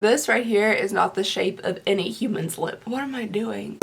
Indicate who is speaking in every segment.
Speaker 1: This right here is not the shape of any human's lip. What am I doing?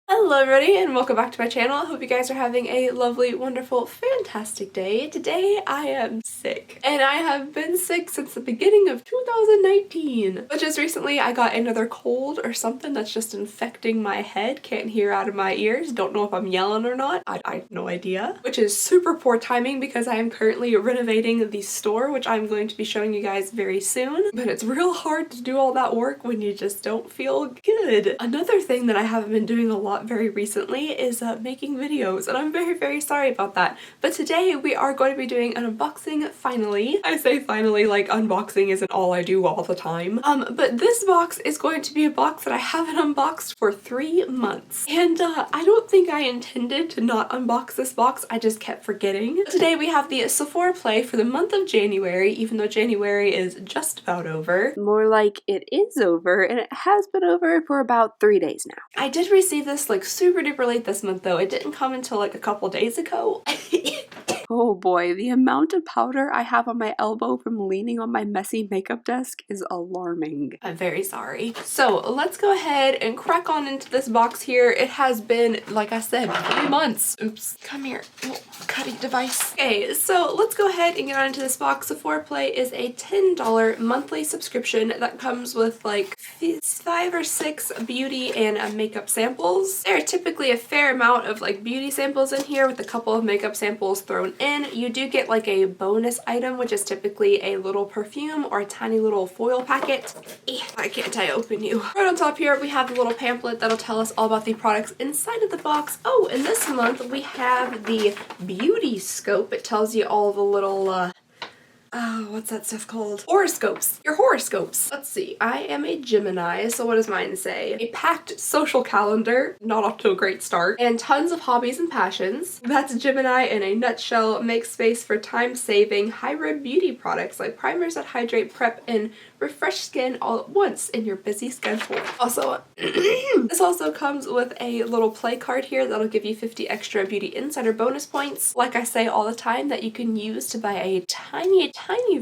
Speaker 1: Hello everybody and welcome back to my channel. I hope you guys are having a lovely, wonderful, fantastic day. Today I am sick and I have been sick since the beginning of 2019. But just recently I got another cold or something that's just infecting my head. Can't hear out of my ears. Don't know if I'm yelling or not. I have no idea. Which is super poor timing because I am currently renovating the store, which I'm going to be showing you guys very soon. But it's real hard to do all that work when you just don't feel good. Another thing that I haven't been doing a lot very recently is making videos, and I'm very sorry about that. But today we are going to be doing an unboxing finally. I say finally like unboxing isn't all I do all the time. But this box is going to be a box that I haven't unboxed for 3 months. And I don't think I intended to not unbox this box, I just kept forgetting. Today we have the Sephora Play for the month of January, even though January is just about over. More like it is over, and it has been over for about 3 days now. I did receive this like super duper late this month though. It didn't come until like a couple days ago. Oh boy, the amount of powder I have on my elbow from leaning on my messy makeup desk is alarming. I'm very sorry. So let's go ahead and crack on into this box here. It has been, like I said, 3 months. Oops, come here, little cutting device. Okay, so let's go ahead and get on into this box. Sephora Play is a $10 monthly subscription that comes with like 5 or 6 beauty and makeup samples. There are typically a fair amount of like beauty samples in here with a couple of makeup samples thrown in. You do get like a bonus item, which is typically a little perfume or a tiny little foil packet. Why can't I open you? Right on top here we have the little pamphlet that'll tell us all about the products inside of the box. Oh, and this month we have the beauty scope. It tells you all the little what's that stuff called? Horoscopes. Your horoscopes. Let's see. I am a Gemini, so what does mine say? A packed social calendar, not off to a great start, and tons of hobbies and passions. That's Gemini in a nutshell. Make space for time-saving, hybrid beauty products like primers that hydrate, prep, and refresh skin all at once in your busy schedule. Also, this also comes with a little play card here that'll give you 50 extra beauty insider bonus points. Like I say all the time, that you can use to buy a tiny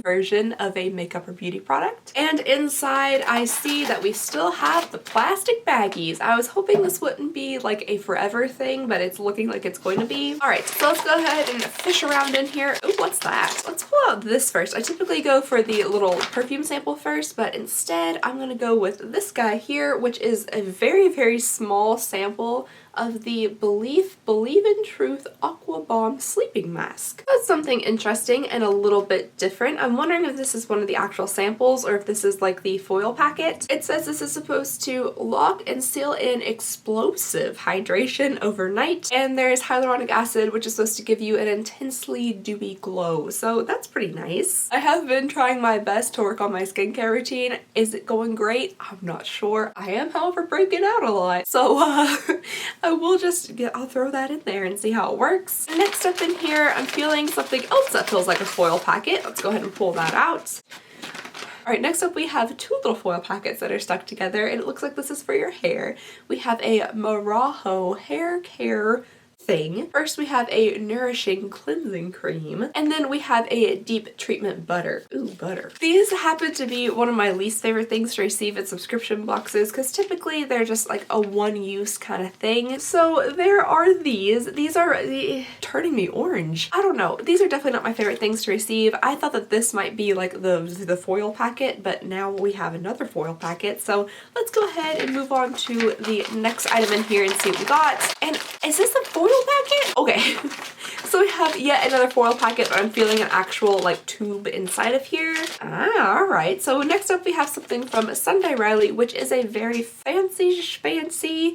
Speaker 1: version of a makeup or beauty product. And inside I see that we still have the plastic baggies. I was hoping this wouldn't be like a forever thing, but it's looking like it's going to be. Alright, so let's go ahead and fish around in here. Oh, what's that? Let's pull out this first. I typically go for the little perfume sample first, but instead I'm gonna go with this guy here, which is a very small sample of the Believe in Truth Aqua Bomb Sleeping Mask. That's something interesting and a little bit different. I'm wondering if this is one of the actual samples or if this is like the foil packet. It says this is supposed to lock and seal in explosive hydration overnight, and there's hyaluronic acid, which is supposed to give you an intensely dewy glow. So that's pretty nice. I have been trying my best to work on my skincare routine. Is it going great? I'm not sure. I am, however, breaking out a lot. So I will I'll throw that in there and see how it works. Next up in here, I'm feeling something else that feels like a foil packet. Let's go ahead and pull that out. Alright, next up we have 2 little foil packets that are stuck together, and it looks like this is for your hair. We have a Marajo hair care thing. First we have a nourishing cleansing cream, and then we have a deep treatment butter. Ooh, butter. These happen to be one of my least favorite things to receive in subscription boxes because typically they're just like a one-use kind of thing. So there are these. These are turning me orange. I don't know. These are definitely not my favorite things to receive. I thought that this might be like the foil packet, but now we have another foil packet. So let's go ahead and move on to the next item in here and see what we got. And is this a foil packet? Okay. So we have yet another foil packet, but I'm feeling an actual like tube inside of here. Alright. So next up we have something from Sunday Riley, which is a very fancy,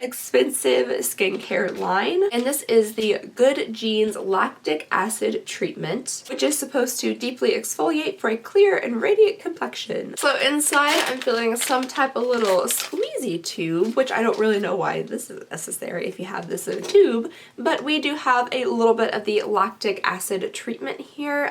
Speaker 1: expensive skincare line. And this is the Good Genes Lactic Acid Treatment, which is supposed to deeply exfoliate for a clear and radiant complexion. So inside I'm feeling some type of little squeezy tube, which I don't really know why this is necessary if you have this in a tube, but we do have a little bit of the lactic acid treatment here.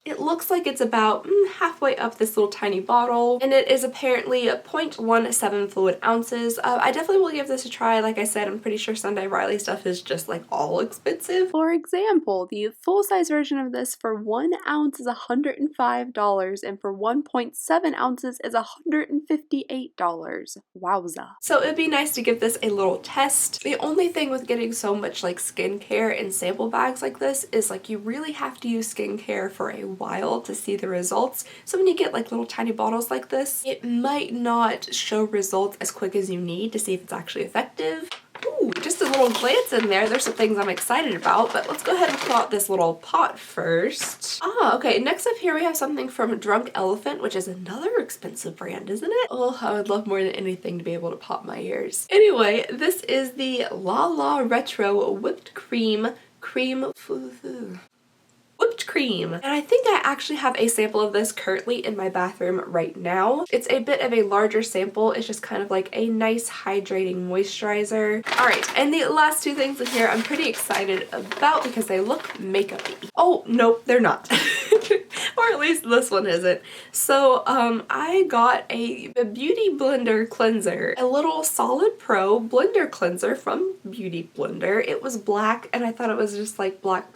Speaker 1: It looks like it's about halfway up this little tiny bottle, and it is apparently 0.17 fluid ounces. I definitely will give this a try. Like I said, I'm pretty sure Sunday Riley stuff is just like all expensive. For example, the full-size version of this for 1 ounce is $105, and for 1.7 ounces is $158. Wowza. So it'd be nice to give this a little test. The only thing with getting so much like skincare in sample bags like this is like you really have to use skincare for a while to see the results. So when you get like little tiny bottles like this, it might not show results as quick as you need to see if it's actually effective. Ooh, just a little glance in there. There's some things I'm excited about, but let's go ahead and pull out this little pot first. Okay, next up here we have something from Drunk Elephant, which is another expensive brand, isn't it? Oh, I would love more than anything to be able to pop my ears. Anyway, this is the La La Retro Whipped Cream whipped cream. And I think I actually have a sample of this currently in my bathroom right now. It's a bit of a larger sample. It's just kind of like a nice hydrating moisturizer. All right, and the last two things in here I'm pretty excited about because they look makeup-y. Oh, nope, they're not. Or at least this one isn't. So I got a Beauty Blender cleanser, a little Solid Pro blender cleanser from Beauty Blender. It was black and I thought it was just like black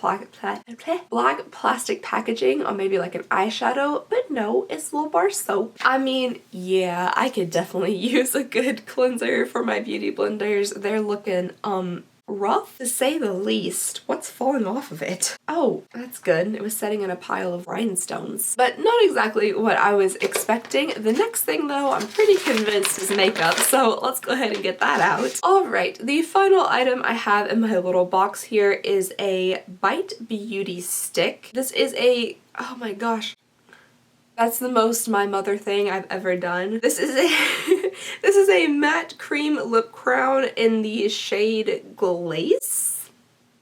Speaker 1: plastic packaging on maybe like an eyeshadow, but no, it's little bar soap. I mean, yeah, I could definitely use a good cleanser for my Beauty Blenders. They're looking rough to say the least. What's falling off of it? Oh, that's good. It was sitting in a pile of rhinestones, but not exactly what I was expecting. The next thing though, I'm pretty convinced is makeup, so let's go ahead and get that out. All right, the final item I have in my little box here is a Bite Beauty stick. This is a, oh my gosh, that's the most my mother thing I've ever done. This is a this is a matte cream lip crown in the shade Glace.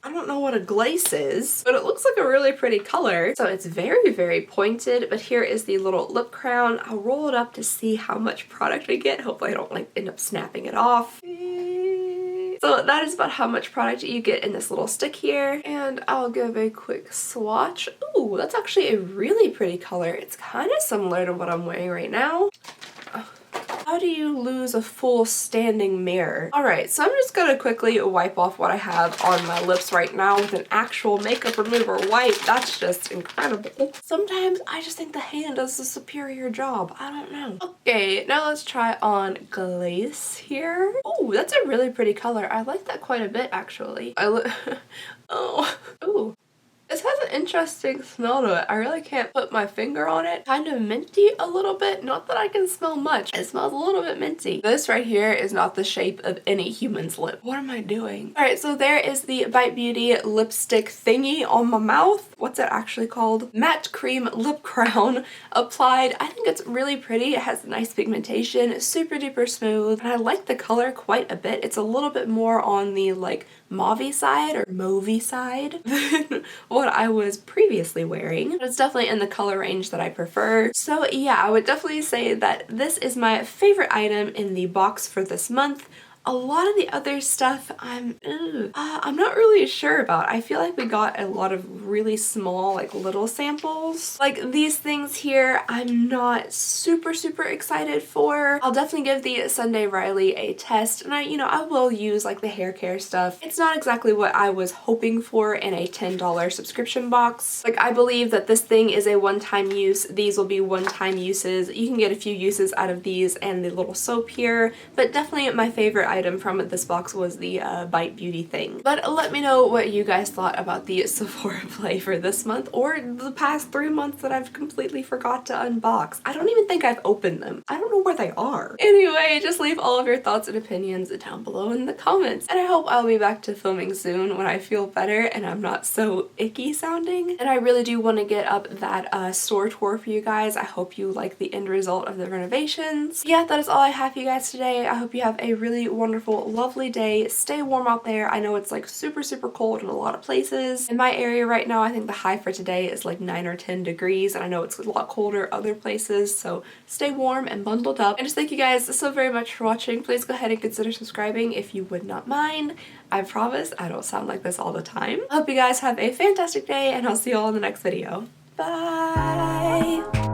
Speaker 1: I don't know what a glace is, but it looks like a really pretty color. So it's very, very pointed, but here is the little lip crown. I'll roll it up to see how much product I get. Hopefully I don't like end up snapping it off. So that is about how much product you get in this little stick here, and I'll give a quick swatch. Ooh, that's actually a really pretty color. It's kind of similar to what I'm wearing right now. How do you lose a full standing mirror? Alright, so I'm just gonna quickly wipe off what I have on my lips right now with an actual makeup remover wipe. That's just incredible. Sometimes I just think the hand does a superior job. I don't know. Okay, now let's try on Glace here. Oh, that's a really pretty color. I like that quite a bit actually. Oh, ooh. This has an interesting smell to it. I really can't put my finger on it. Kind of minty a little bit. Not that I can smell much. It smells a little bit minty. This right here is not the shape of any human's lip. What am I doing? Alright, so there is the Bite Beauty lipstick thingy on my mouth. What's it actually called? Matte cream lip crown applied. I think it's really pretty. It has nice pigmentation. Super duper smooth. And I like the color quite a bit. It's a little bit more on the like mauve-y side or mauve-y side than what I was previously wearing. But it's definitely in the color range that I prefer. So yeah, I would definitely say that this is my favorite item in the box for this month. A lot of the other stuff I'm not really sure about. I feel like we got a lot of really small, like little samples. Like these things here, I'm not super excited for. I'll definitely give the Sunday Riley a test, and I will use like the hair care stuff. It's not exactly what I was hoping for in a $10 subscription box. Like I believe that this thing is a one-time use. These will be one-time uses. You can get a few uses out of these and the little soap here, but definitely my favorite item from this box was the Bite Beauty thing. But let me know what you guys thought about the Sephora Play for this month or the past 3 months that I've completely forgot to unbox. I don't even think I've opened them. I don't know where they are. Anyway, just leave all of your thoughts and opinions down below in the comments. And I hope I'll be back to filming soon when I feel better and I'm not so icky sounding. And I really do want to get up that store tour for you guys. I hope you like the end result of the renovations. Yeah, that is all I have for you guys today. I hope you have a really wonderful, lovely day. Stay warm out there. I know it's like super cold in a lot of places. In my area right now, I think the high for today is like 9 or 10 degrees, and I know it's a lot colder other places, so stay warm and bundled up. And just thank you guys so very much for watching. Please go ahead and consider subscribing if you would not mind. I promise I don't sound like this all the time. I hope you guys have a fantastic day, and I'll see you all in the next video. Bye.